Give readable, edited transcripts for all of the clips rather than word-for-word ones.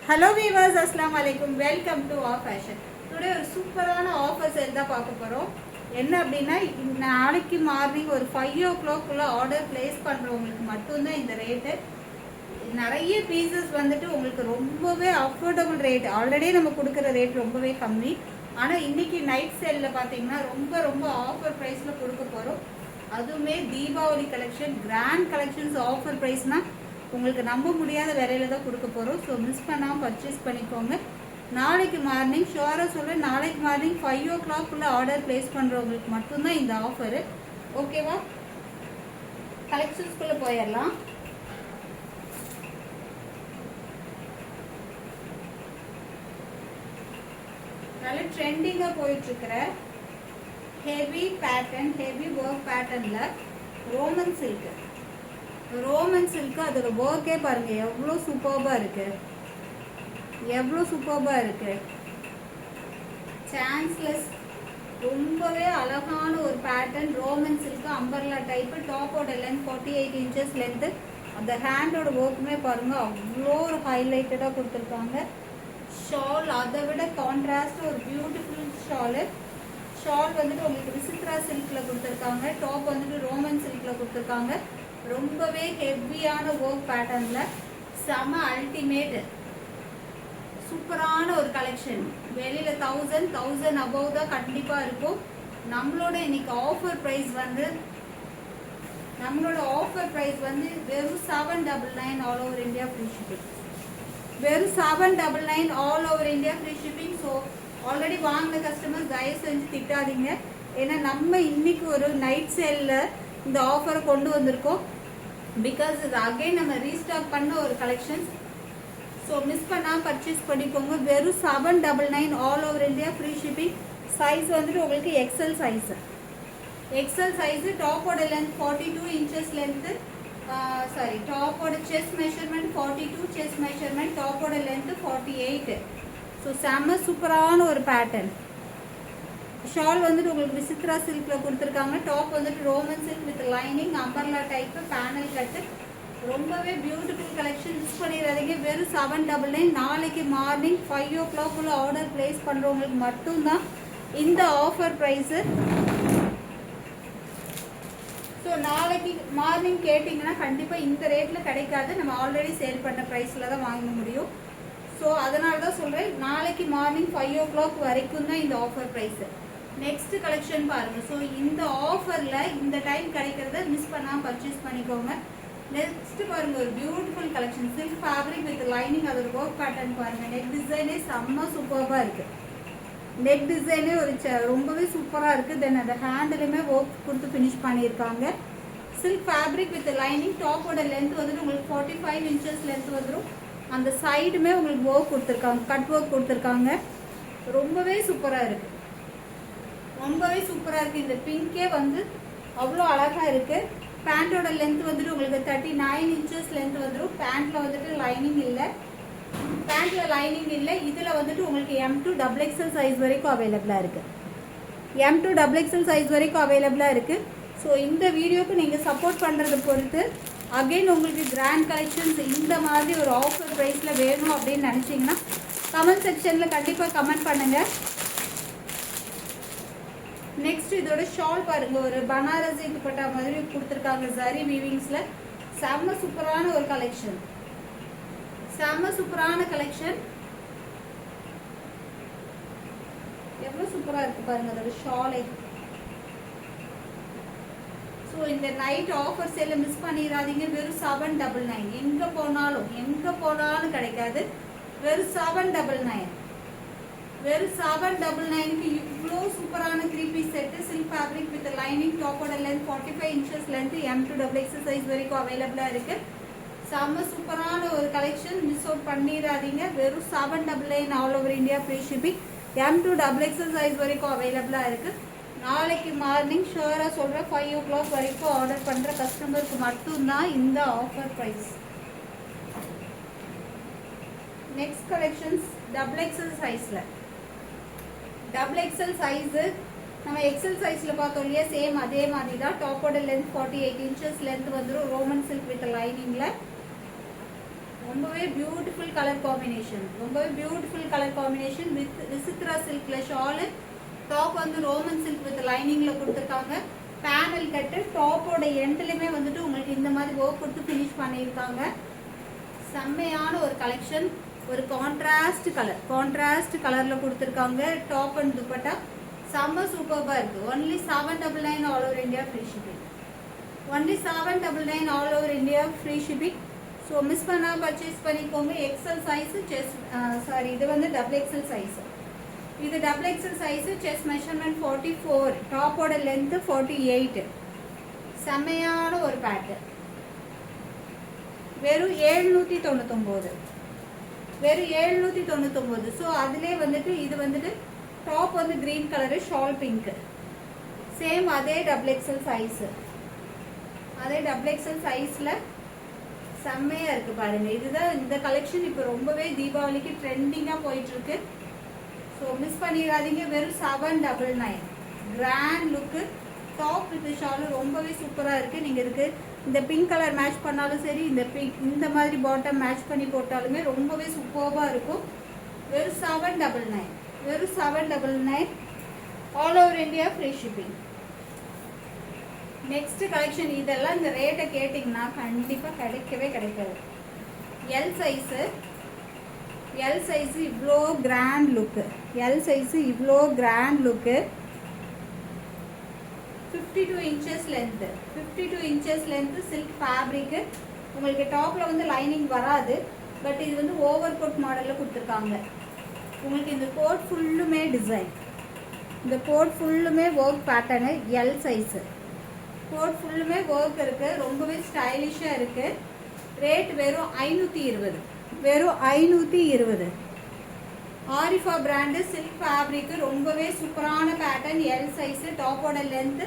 Hello viewers, Assalamu alaikum. Welcome to our fashion. Today ஒரு சூப்பரான offer sale தான் பார்க்க போறோம். என்ன அப்படின்னா நாளைக்கு மார்னிங் ஒரு 5 o'clock குள்ள ஆர்டர் பிளேஸ் பண்றவங்களுக்கு மட்டும் தான் இந்த ரேட். நிறைய பீசஸ் வந்துட்டு உங்களுக்கு ரொம்பவே அஃபோர்டபுள் ரேட். ஆல்ரெடி நம்ம கொடுக்குற ரேட் ரொம்பவே கம்மி. ஆனா இன்னைக்கு நைட் சேல்ல பாத்தீங்கன்னா ரொம்ப ஆஃபர் பிரைஸ்ல கொடுக்க போறோம். அதுவுமே Deepavali collection, grand collections offer பிரைஸ்னா உங்களுக்கு நம்ப முடியாத விலையில தான் கொடுக்க போகிறோம். ஸோ மிஸ் பண்ணாமல் பர்ச்சேஸ் பண்ணிக்கோங்க. நாளைக்கு மார்னிங் ஷுவராக சொல்கிறேன், நாளைக்கு மார்னிங் 5 o'clock குள்ள ஆர்டர் பிளேஸ் பண்ணுறவங்களுக்கு மட்டும்தான் இந்த ஆஃபரு. ஓகேவா? கலெக்ஷன்ஸ்குள்ளே போயிடலாம். நல்ல ட்ரெண்டிங்காக போயிட்டுருக்கிற ஹெவி பேட்டர்ன், ஹெவி ஒர்க் பேட்டர்னில் ரோமன் சில்க்கு அதோட ஒர்க்கே பாருங்க எவ்வளோ சூப்பர்பாக இருக்கு, சான்ஸ்லெஸ். ரொம்பவே அழகான ஒரு pattern roman silk, umbrella type. டாப்போட லென்த் 48 inches லென்த்து. அந்த ஹேண்டோட ஒர்க்குமே பாருங்க அவ்வளோ ஒரு ஹைலைட்டடாக கொடுத்துருக்காங்க. ஷால் அதை விட கான்ட்ராஸ்ட் ஒரு பியூட்டிஃபுல் ஷால் வந்துட்டு உங்களுக்கு விசித்ரா சில்கில் கொடுத்துருக்காங்க. டாப் வந்துட்டு ரோமன் சில்கில் கொடுத்துருக்காங்க. ரொம்பவே ஹெவியான ஒர்க் பேட்டர்ன்ல செம அல்டிமேட் சூப்பரான ஒரு கலெக்ஷன். வெளியில 1000 above தான் கண்டிப்பா இருக்கும். நம்மளோட இன்னைக்கு ஆஃபர் பிரைஸ் வந்து வெறும் 799 all over India free shipping. வெறும் 799 all over India free shipping. So already வாங்கின கஸ்டமர்ஸ் தயவு செஞ்சு திட்டாதீங்க. ஏன்னா நம்ம இன்னைக்கு ஒரு நைட் சேல்ல இந்த ஆஃபரை கொண்டு வந்திருக்கோம். பிகாஸ் இது அகைன் நம்ம ரீஸ்டாக் பண்ண ஒரு கலெக்ஷன்ஸ். ஸோ மிஸ் பண்ணாமல் பர்ச்சேஸ் பண்ணிக்கோங்க. வெறும் 799 all over India free shipping. Size வந்துட்டு உங்களுக்கு எக்ஸல் சைஸு. டாப்போட லென்த் 42 inches லென்த்து. டாப்போட செஸ்ட் மெஷர்மெண்ட் 42, செஸ்ட் மெஷர்மெண்ட். டாப்போட லென்த்து 48. ஸோ செம்ம சூப்பரான ஒரு பேட்டர்ன். ஷால் வந்துட்டு உங்களுக்கு விசித்ரா சில்க்ல கொடுத்துருக்காங்க. டாப் வந்துட்டு Roman silk with lining, umbrella type, panel cut. ரொம்பவே பியூட்டிஃபுல் கலெக்ஷன். மிஸ் பண்ணிடாதீங்க. வெறும் 799. நாளைக்கு மார்னிங் 5 o'clock குள்ள ஆர்டர் பிளேஸ் பண்றவங்களுக்கு மட்டும்தான் இந்த ஆஃபர் ப்ரைஸு. ஸோ நாளைக்கு மார்னிங் கேட்டிங்கன்னா கண்டிப்பாக இந்த ரேட்டில் கிடைக்காது. நம்ம ஆல்ரெடி சேல் பண்ண ப்ரைஸில் தான் வாங்க முடியும். ஸோ அதனால தான் சொல்கிறேன், நாளைக்கு மார்னிங் 5 o'clock வரைக்கும் தான் இந்த ஆஃபர் ப்ரைஸு. நெக்ஸ்ட் கலெக்ஷன் பாருங்க. ஸோ இந்த ஆஃபர்ல இந்த டைம் கிடைக்கிறத மிஸ் பண்ணாம பர்ச்சேஸ் பண்ணிக்கோங்க. நெக்ஸ்ட் பாருங்க, ஒரு beautiful collection. Silk fabric with lining. அதோட ஒர்க் பேட்டர்ன் பாருங்க. நெக் டிசைனே செம்ம சூப்பர்பா இருக்கு. நெக் டிசைனே ஒரு ரொம்பவே சூப்பரா இருக்கு. தென் அந்த ஹேண்ட்லயுமே ஒர்க் கொடுத்து ஃபினிஷ் பண்ணியிருக்காங்க. Silk fabric with lining. டாப்போட லென்த் வந்துட்டு உங்களுக்கு 45 inches லென்த் வந்துடும். அந்த சைடுமே உங்களுக்கு ஒர்க் கொடுத்துருக்காங்க, கட் ஒர்க் கொடுத்துருக்காங்க. ரொம்பவே சூப்பரா இருக்கு. இந்த பிங்கே வந்து அவ்வளோ அழகா இருக்கு. பேண்டோட லென்த் வந்துட்டு உங்களுக்கு 39 inches லென்த் வந்துடும். பேண்ட்ல வந்துட்டு லைனிங் இல்லை. இதுல வந்துட்டு உங்களுக்கு M2 XXL சைஸ் வரைக்கும் அவைலபிளா இருக்கு. ஸோ இந்த வீடியோக்கு நீங்க சப்போர்ட் பண்றதை பொறுத்து அகைன் உங்களுக்கு கிராண்ட் கலெக்ஷன்ஸ் இந்த மாதிரி ஒரு ஆஃபர் ப்ரைஸ்ல வேணும் அப்படின்னு நினைச்சீங்கன்னா கமெண்ட் செக்ஷன்ல கண்டிப்பா கமெண்ட் பண்ணுங்க. நெக்ஸ்ட் இதோட ஷால் பாருங்க, ஒரு பனாரசி துப்பட்டா மாதிரி கொடுத்துருக்காங்க ஜரி வீவிங்ஸ்ல. செம்ம சூப்பரான ஒரு கலெக்ஷன். எவ்வளவு சூப்பரா இருக்கு பாருங்க அதோட ஷாலே. ஸோ இந்த நைட் ஆஃபர் சேல மிஸ் பண்ணிடாதீங்க. வெறும் 799. எங்க போனாலும் கிடைக்காது. வெறும் 799க்கு இவ்வளோ சூப்பரான 3 piece set. Silk fabric with lining. டாப்போட length 45 inches length. M2 XXL size வரைக்கும் அவைலபிளா இருக்கு. செம்ம சூப்பரான ஒரு கலெக்ஷன். மிஸ் அவுட் பண்ணிடாதீங்க. வெறும் 799 all over India free shipping. M2 XXL size வரைக்கும் அவைலபிளா இருக்கு. நாளைக்கு மார்னிங் ஷுவரா சொல்றேன், 5 o'clock வரைக்கும் ஆர்டர் பண்ற கஸ்டமருக்கு மட்டும்தான் இந்த offer price. Next collections XXL சைஸ்ல. XXL சைஸ் நம்ம எக்ஸல் சைஸ்ல பார்த்தோம் இல்லையா, சேம் அதே மாதிரி தான். டாப்போட லென்த் 48 inches லென்த் வந்துடும். ரோமன் சில்க் வித் லைனிங்ல ரொம்பவே பியூட்டிஃபுல் கலர் காம்பினேஷன், ரொம்பவே beautiful colour combination with Vichitra சில்க்ல ஷால். டாப் வந்து ரோமன் சில்க் வித் லைனிங்ல கொடுத்துருக்காங்க. பேனல் கட்டு டாப்போட எண்ட்லயுமே வந்துட்டு உங்களுக்கு இந்த மாதிரி ஒர்க் கொடுத்து ஃபினிஷ் பண்ணியிருக்காங்க. செம்மையான ஒரு கலெக்ஷன். ஒரு கான்ட்ராஸ்ட் கலர்ல கொடுத்துருக்காங்க. டாப் அண்ட் துப்பட்டா செம்ம சூப்பர்பா இருக்கு. Only 799 all over India free shipping. Only 799 all over India free shipping. So miss பண்ணா பர்ச்சேஸ் பண்ணிக்கோங்க. எக்ஸல் சைஸ் செஸ்ட் சாரி இது வந்து டபுள் எக்ஸல் சைஸ். இது double XL size. Chest measurement 44, டாப்போட லென்த் 48. செம்மையான ஒரு பேட்டர்ன். வெறும் 799, வெறும் 799. ஸோ அதுலேயே வந்துட்டு இது வந்துட்டு டாப் வந்து green colour, shawl pink. Same அதே டபுள் எக்ஸல் சைஸ். அதே டபுள் எக்ஸல் சைஸ்ல செம்மையா இருக்கு பாருங்க. இதுதான் இந்த கலெக்ஷன் இப்போ ரொம்பவே தீபாவளிக்கு ட்ரெண்டிங்கா போயிட்டு இருக்கு. ஸோ மிஸ் பண்ணிடாதீங்க. வெறும் 799. Grand look. Top with shawl ரொம்பவே சூப்பரா இருக்கு. நீங்க இதுக்கு இந்த பிங்க் கலர் மேட்ச் பண்ணாலும் சரி, இந்த மாதிரி பாட்டம் மேட்ச் பண்ணி போட்டாலுமே ரொம்பவே சூப்பர்வா இருக்கும். வெறும் 799, வெறும் 799 all over India free shipping. Next collection. இதெல்லாம் இந்த ரேட்டை கேட்டிங்கன்னா கண்டிப்பா கிடைக்கவே கிடைக்காது. எல் சைஸு, எல் சைஸ் இவ்வளோ கிராண்ட் லுக்கு. எல் சைஸ் இவ்வளோ grand look. 52 inches length, 52 inches length silk fabric. உங்களுக்கு டாப்ல வந்து லைனிங் வராது. பட் இது வந்து ஓவர் கோட் மாடல்ல கொடுத்துருக்காங்க. உங்களுக்கு இந்த கோட் ஃபுல்லுமே டிசைன், இந்த கோட் ஃபுல்லுமே work pattern. L size coat ஃபுல்லுமே ஒர்க் இருக்கு. ரொம்பவே ஸ்டைலிஷா இருக்கு. ரேட் வெறும் 520, வெறும் 520. Arifa brand silk fabric. ரொம்பவே சூப்பரான பேட்டர்ன். L size. டாப்போட லென்த்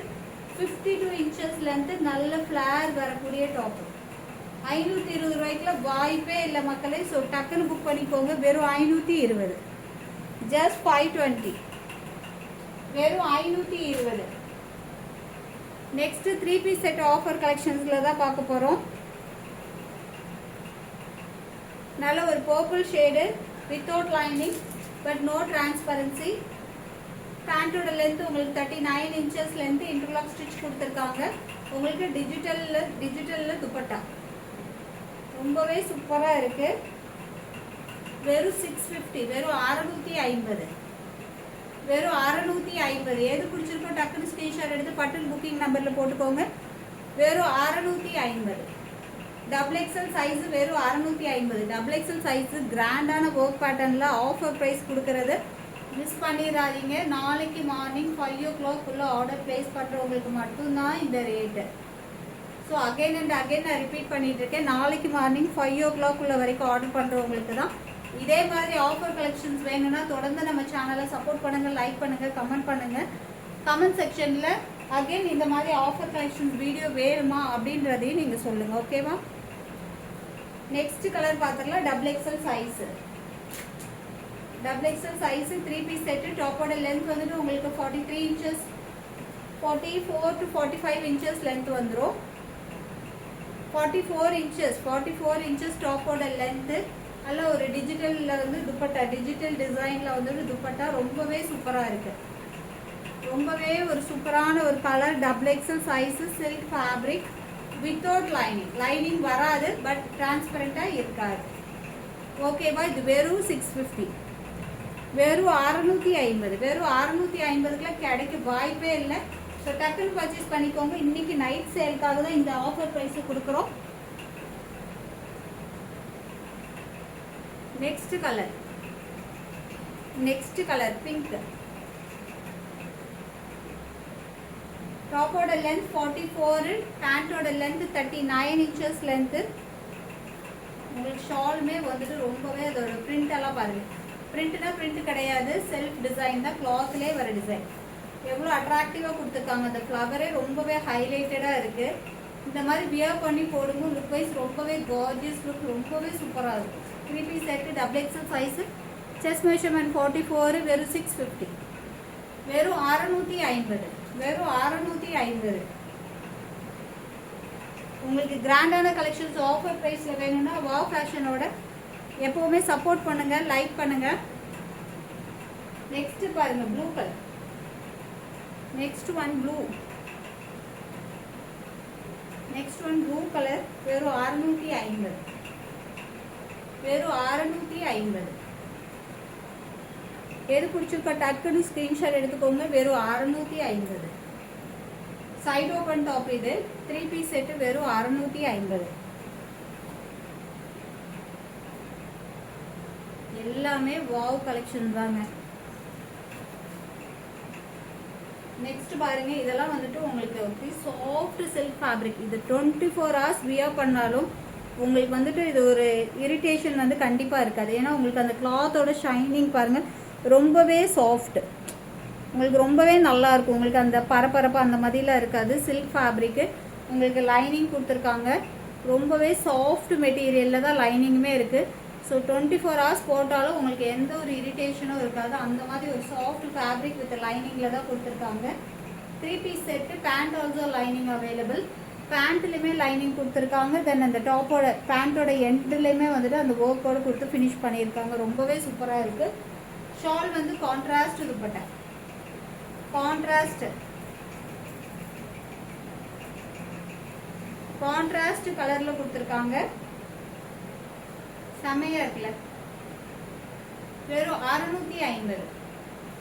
52 இன்ச்சஸ் லென்த். நல்ல ஃபிளேர் வரக்கூடிய டாப். 520 ரூபாய்க்குள்ள வாய்ப்பே இல்லை மக்களே. ஸோ டக்குன்னு புக் பண்ணிக்கோங்க. வெறும் 520, ஜஸ்ட் 520, வெறும் 520. நெக்ஸ்ட் 3 பீஸ் செட் ஆஃபர் கலெக்ஷன்ஸ்ல தான் பார்க்க போறோம். நல்ல ஒரு purple shade without lining but no transparency. பேண்டோட லென்த் உங்களுக்கு 39 இன்ச்சஸ் லென்த். இன்டர்லாக் ஸ்டிச் கொடுத்துருக்காங்க. உங்களுக்கு டிஜிட்டல்ல துப்பட்டா ரொம்பவே சூப்பரா இருக்கு. வெறும் 650, வெறும் 650, வெறும் 650. எது பிடிச்சிருக்கோ டக்குன்னு ஸ்கிரீன்ஷாட் எடுத்து பட்டன் புக்கிங் நம்பர்ல போட்டுக்கோங்க. வெறும் 650. டபுள் எக்ஸல் சைஸ் வெறும் 650. டபுள் எக்ஸல் சைஸ் கிராண்டான ஒர்க் பேட்டர்ன்ல ஆஃபர் பிரைஸ் கொடுக்கறது மிஸ் பண்ணிடாதீங்க. நாளைக்கு மார்னிங் 5 o'clock ஆர்டர் பிளேஸ் பண்றவங்களுக்கு மட்டும்தான் இந்த rate. So again and again நான் ரிப்பீட் பண்ணிட்டு இருக்கேன். நாளைக்கு மார்னிங் 5 o'clock வரைக்கும் ஆர்டர் பண்றவங்களுக்கு தான். இதே மாதிரி ஆஃபர் கலெக்ஷன்ஸ் வேணும்னா தொடர்ந்து நம்ம சேனலை சப்போர்ட் பண்ணுங்க, லைக் பண்ணுங்க, கமெண்ட் பண்ணுங்க. கமெண்ட் செக்ஷன்ல அகைன் இந்த மாதிரி ஆஃபர் கலெக்ஷன்ஸ் வீடியோ வேணுமா அப்படின்றதையும் நீங்க சொல்லுங்க. ஓகேவா? நெக்ஸ்ட் கலர் பார்த்துக்கலாம். Double XL size. Double XL size 3 piece set. டாப்போட லென்த் வந்துட்டு உங்களுக்கு 43 இன்ச்சஸ், 44 to 45 இன்ச்சஸ் லென்த் வந்துடும். 44 இன்ச்சஸ் டாப்போட லென்த். நல்ல ஒரு டிஜிட்டல்ல வந்து துப்பட்டா, டிஜிட்டல் டிசைன்ல வந்து துப்பட்டா ரொம்பவே சூப்பரா இருக்கு. ரொம்பவே ஒரு சூப்பரான ஒரு கலர். Double XL size silk fabric without lining. Lining வராது பட் டிரான்ஸ்பரண்டா இருக்காது. ஓகேவா? இது வெறும் 650, வெறும் 650. வெறும் 650க்குள்ள கிடைக்க வாய்ப்பே இல்லை. ஸோ டக்குன்னு பர்ச்சேஸ் பண்ணிக்கோங்க. இன்னைக்கு நைட் சேலுக்காக தான் இந்த ஆஃபர் ப்ரைஸ் கொடுக்குறோம். Next colour pink. டாப்போட லென்த் 44, பேண்டோட லென்த் 39 இன்ச்சஸ் லென்த். உங்களுக்கு ஷாலுமே வந்துட்டு ரொம்பவே அதோட பிரிண்ட் எல்லாம் பாருங்க. பிரிண்ட்னா பிரிண்ட் கிடையாது, செல்ஃப் டிசைன் தான். கிளாத்லேயே வர டிசைன் எவ்வளோ அட்ராக்டிவாக கொடுத்துருக்காங்க. அந்த ஃப்ளவரே ரொம்பவே ஹைலைட்டடாக இருக்கு. இந்த மாதிரி வியர் பண்ணி போடும்போது லுக் வைஸ் ரொம்பவே கார்ஜியஸ் லுக், ரொம்பவே சூப்பராக இருக்கும். 3 piece set. Double XL size. Chest measurement 44. வெறும் 650, வெறும் 650, வெறும் 650. உங்களுக்கு கிராண்டான கலெக்ஷன்ஸ் ஆஃபர் ப்ரைஸில் வேணும்னா வாவ் ஃபேஷனோட எப்போவுமே சப்போர்ட் பண்ணுங்கள், லைக் பண்ணுங்கள். நெக்ஸ்ட்டு பாருங்கள் blue colour. Next one blue. Next one blue colour. வெறும் 650. வெறும் 650. எது பிடிச்சிருக்கோ டக்குன்னு ஸ்க்ரீன்ஷாட் எடுத்துக்கோங்க. வெறும் 650. சைடு ஓப்பன் டாப் இது 3 பீஸ் செட்டு. வெறும் 650. எல்லாமே வாவ் கலெக்ஷன் தாங்க. நெக்ஸ்ட் பாருங்க, இதெல்லாம் வந்துட்டு உங்களுக்கு சாஃப்ட் சில்க் ஃபேப்ரிக். இது 24 hours வியர் பண்ணாலும் உங்களுக்கு வந்துட்டு இது ஒரு இரிட்டேஷன் வந்து கண்டிப்பாக இருக்காது. ஏன்னா உங்களுக்கு அந்த கிளாத்தோட ஷைனிங் பாருங்கள், ரொம்பவே சாஃப்ட், உங்களுக்கு ரொம்பவே நல்லா இருக்கும். உங்களுக்கு அந்த பரபரப்பு அந்த மாதிரிலாம் இருக்காது. சில்க் ஃபேப்ரிக்கு உங்களுக்கு லைனிங் கொடுத்துருக்காங்க. ரொம்பவே சாஃப்ட் மெட்டீரியலில் தான் லைனிங்குமே இருக்குது. ஸோ 24 hours போட்டாலும் உங்களுக்கு எந்த ஒரு இரிட்டேஷனும் இருக்காது. அந்த மாதிரி ஒரு சாஃப்ட் ஃபேப்ரிக் வித் லைனிங்கில் தான் கொடுத்துருக்காங்க. 3 piece set. Pant also lining available. பேண்ட்லேயுமே லைனிங் கொடுத்துருக்காங்க. தென் அந்த டாப்போட பேண்ட்டோட எண்ட்லேயுமே வந்துட்டு அந்த ஒர்க்கோடு கொடுத்து ஃபினிஷ் பண்ணியிருக்காங்க. ரொம்பவே சூப்பராக இருக்குது. ஷால் வந்து கான்ட்ராஸ்ட் துப்பட்டா. கான்ட்ராஸ்ட் கலரில் கொடுத்துருக்காங்க. செமையா இருக்குல்ல. வெறும் 650.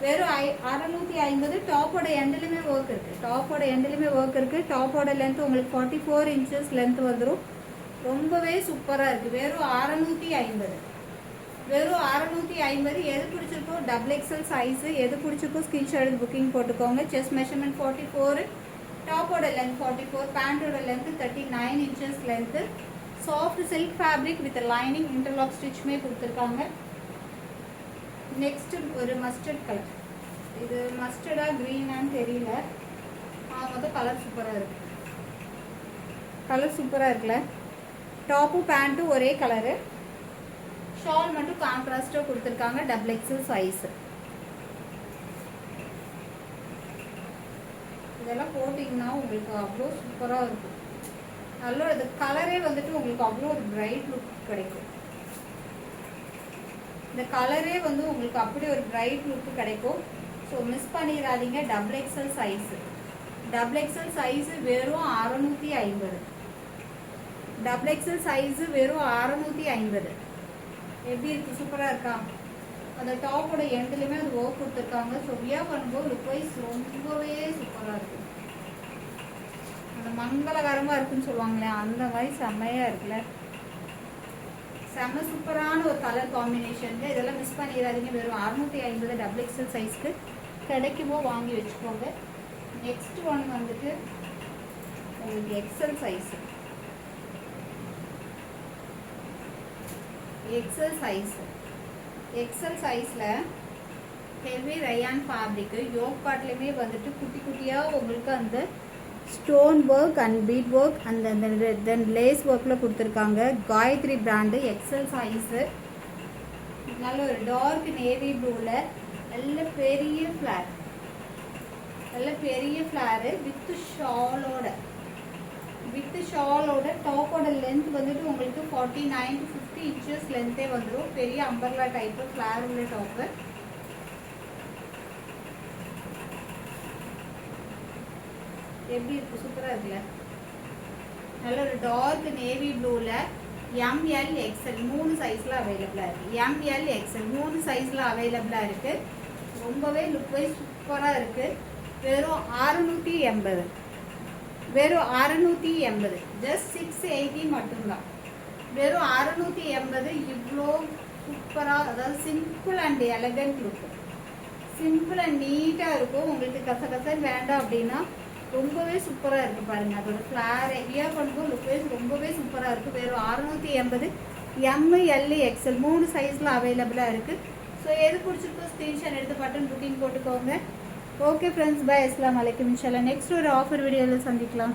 வெறும் 650. டாப்போட எண்ட்லையுமே ஒர்க் இருக்கு. டாப்போட லென்த் உங்களுக்கு 44 inches லென்த் வந்துடும். ரொம்பவே சூப்பராக இருக்குது. வெறும் 650. வெறும் 650. எது பிடிச்சிருக்கோ XXL சைஸு எது பிடிச்சிருக்கோ ஸ்கிரீன்ஷாட் புக்கிங் போட்டுக்கோங்க. Chest measurement 44. டாப்போட லென்த் 44. பேண்டோட length 39 inches length. Soft silk fabric with lining interlock ஸ்டிச்சுமே கொடுத்துருக்காங்க. நெக்ஸ்ட் ஒரு மஸ்டர்ட் கலர். இது மஸ்டர்டா க்ரீனான்னு தெரியல. மொத்தம் கலர் சூப்பராக இருக்குல்ல. டாப்பும் பேண்ட்டும் ஒரே கலரு. ஷால் மட்டும் கான்ட்ராஸ்டாக கொடுத்துருக்காங்க. XXL size. இதெல்லாம் போட்டிங்கன்னா உங்களுக்கு அவ்வளோ சூப்பராக இருக்கும். நல்ல இது கலரே வந்துட்டு உங்களுக்கு அவ்வளோ ஒரு பிரைட் லுக் கிடைக்கும். இந்த கலரே வந்து உங்களுக்கு அப்படி ஒரு பிரைட் லுக் கிடைக்கும். ஸோ மிஸ் பண்ணிடாதீங்க. XXL சைஸு வெறும் 650. XXL சைஸு வெறும் 650. எப்படி இருக்கு? சூப்பராக இருக்கா? அந்த டாப்போட எண்ட்லையுமே அது ஒர்க் கொடுத்துருக்காங்க. ஸோ வியர் பண்ணும்போது லுக் வைஸ் ரொம்பவே சூப்பராக இருக்கும். அந்த மங்களகரமாக இருக்குன்னு சொல்லுவாங்களே அந்த மாதிரி செம்மையாக இருக்குல்ல. செம்ம சூப்பரான ஒரு கலர் காம்பினேஷன். இதெல்லாம் மிஸ் பண்ணிடாதீங்க. வெறும் 650. XXL சைஸ்க்கு கிடைக்குமோ வாங்கி வச்சுக்கோங்க. நெக்ஸ்ட் ஒன் வந்துட்டு உங்களுக்கு XL சைஸு. XL சைஸில் ஹெவி ரயான் ஃபேப்ரிக்கு யோக் பார்ட்லேயுமே வந்துட்டு குட்டி குட்டியாக உங்களுக்கு அந்த stone work and beat work அந்த தென் லேஸ் ஒர்க்கில் கொடுத்துருக்காங்க. காயத்ரி பிராண்டு. XL size. நல்ல ஒரு டார்க் நேவி ப்ளூவில் நல்ல பெரிய ஃப்ளாரு வித் ஷாலோட டாப்போட லென்த் வந்துட்டு உங்களுக்கு 49 to 50 inches லென்த்தே வந்துடும். பெரிய அம்பர்லா டைப்பு ஃப்ளார் உள்ள டாப்பு. எப்படி இருக்கு? சூப்பராக இருக்குல்ல. நல்ல ஒரு டார்க் நேவி ப்ளூவில் ML XL 3 சைஸில் அவைலபிளாக இருக்குது. ML XL 3 சைஸில் அவைலபிளாக இருக்குது. ரொம்பவே லுக் வைஸ் சூப்பராக இருக்குது. வெறும் 680. ஜஸ்ட் 680 மட்டும்தான். வெறும் 680. இவ்வளோ சூப்பராக, அதாவது simple and elegant look. Simple and நீட்டாக இருக்கும். உங்களுக்கு கசகசன்னு வேண்டாம் அப்படின்னா ரொம்பவே சூப்பராக இருக்குது பாருங்கள். அதோட ஃப்ளார் வியர் பண்ணும்போது லுக் வைஸ் ரொம்பவே சூப்பராக இருக்குது. வெறும் 680. ML XL 3 சைஸில் அவைலபிளாக இருக்குது. ஸோ எது பிடிச்சிருக்கோ ஸ்க்ரீன்ஷாட் எடுத்து பட்டன் புக்கிங் போட்டுக்கோங்க. Okay friends, bye. அஸ்ஸலாமு அலைக்கும். இன்ஷால்லா நெக்ஸ்ட் ஒரு ஆஃபர் வீடியோவில் சந்திக்கலாம்.